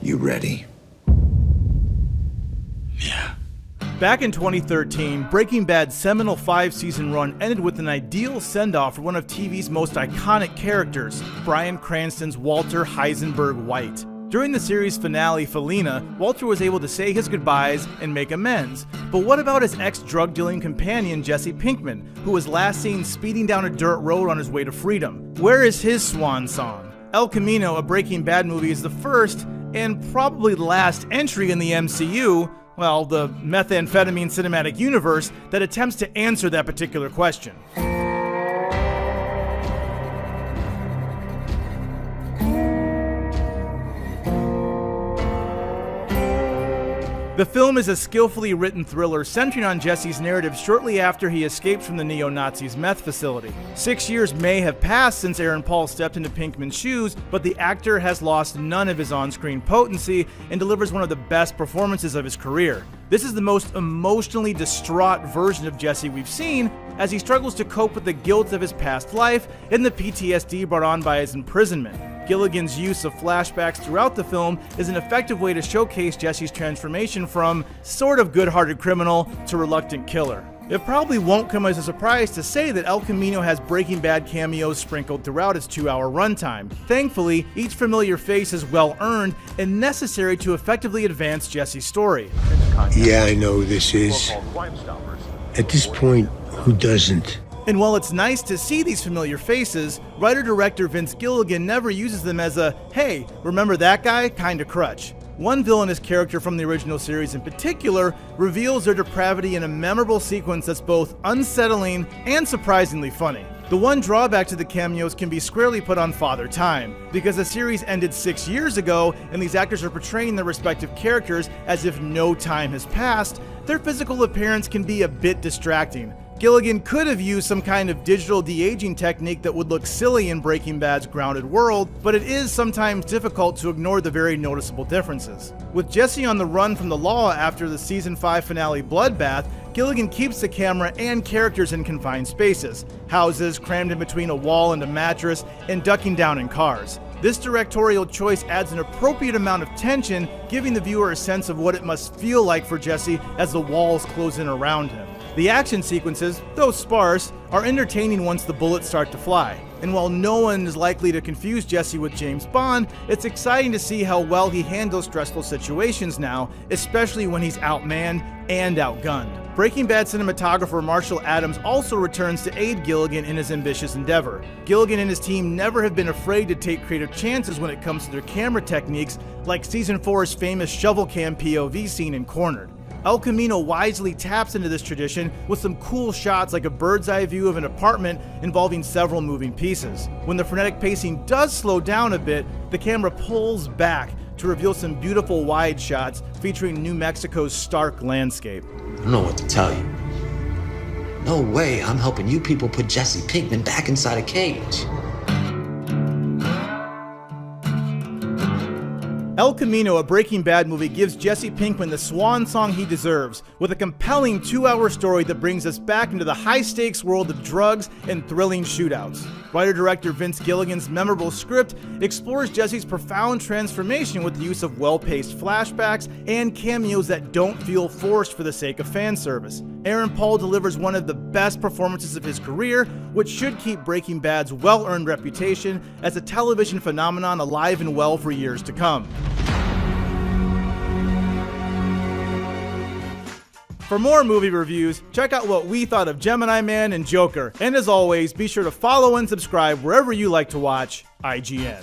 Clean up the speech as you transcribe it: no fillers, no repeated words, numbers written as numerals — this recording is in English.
You ready? Yeah. Back in 2013, Breaking Bad's seminal 5-season run ended with an ideal send-off for one of TV's most iconic characters, Bryan Cranston's Walter Heisenberg White. During the series finale, Felina, Walter was able to say his goodbyes and make amends. But what about his ex-drug-dealing companion, Jesse Pinkman, who was last seen speeding down a dirt road on his way to freedom? Where is his swan song? El Camino, a Breaking Bad movie, is the first, and probably the last entry in the MCU, well, the methamphetamine cinematic universe, that attempts to answer that particular question. The film is a skillfully written thriller centering on Jesse's narrative shortly after he escaped from the neo-Nazis' meth facility. 6 years may have passed since Aaron Paul stepped into Pinkman's shoes, but the actor has lost none of his on-screen potency and delivers one of the best performances of his career. This is the most emotionally distraught version of Jesse we've seen, as he struggles to cope with the guilt of his past life and the PTSD brought on by his imprisonment. Gilligan's use of flashbacks throughout the film is an effective way to showcase Jesse's transformation from sort of good-hearted criminal to reluctant killer. It probably won't come as a surprise to say that El Camino has Breaking Bad cameos sprinkled throughout its 2-hour runtime. Thankfully, each familiar face is well-earned and necessary to effectively advance Jesse's story. Yeah, I know who this is. At this point, who doesn't? And while it's nice to see these familiar faces, writer-director Vince Gilligan never uses them as a, hey, remember that guy, kind of crutch. One villainous character from the original series in particular reveals their depravity in a memorable sequence that's both unsettling and surprisingly funny. The one drawback to the cameos can be squarely put on Father Time, because the series ended 6 years ago and these actors are portraying their respective characters as if no time has passed. Their physical appearance can be a bit distracting. Gilligan could have used some kind of digital de-aging technique that would look silly in Breaking Bad's grounded world, but it is sometimes difficult to ignore the very noticeable differences. With Jesse on the run from the law after the season 5 finale bloodbath, Gilligan keeps the camera and characters in confined spaces, houses crammed in between a wall and a mattress, and ducking down in cars. This directorial choice adds an appropriate amount of tension, giving the viewer a sense of what it must feel like for Jesse as the walls close in around him. The action sequences, though sparse, are entertaining once the bullets start to fly. And while no one is likely to confuse Jesse with James Bond, it's exciting to see how well he handles stressful situations now, especially when he's outmanned and outgunned. Breaking Bad cinematographer Marshall Adams also returns to aid Gilligan in his ambitious endeavor. Gilligan and his team never have been afraid to take creative chances when it comes to their camera techniques, like Season 4's famous shovel cam POV scene in Cornered. El Camino wisely taps into this tradition with some cool shots like a bird's eye view of an apartment involving several moving pieces. When the frenetic pacing does slow down a bit, the camera pulls back to reveal some beautiful wide shots featuring New Mexico's stark landscape. I don't know what to tell you. No way I'm helping you people put Jesse Pinkman back inside a cage. El Camino, a Breaking Bad movie, gives Jesse Pinkman the swan song he deserves, with a compelling 2-hour story that brings us back into the high-stakes world of drugs and thrilling shootouts. Writer-director Vince Gilligan's memorable script explores Jesse's profound transformation with the use of well-paced flashbacks and cameos that don't feel forced for the sake of fan service. Aaron Paul delivers one of the best performances of his career, which should keep Breaking Bad's well-earned reputation as a television phenomenon alive and well for years to come. For more movie reviews, check out what we thought of Gemini Man and Joker. And as always, be sure to follow and subscribe wherever you like to watch IGN.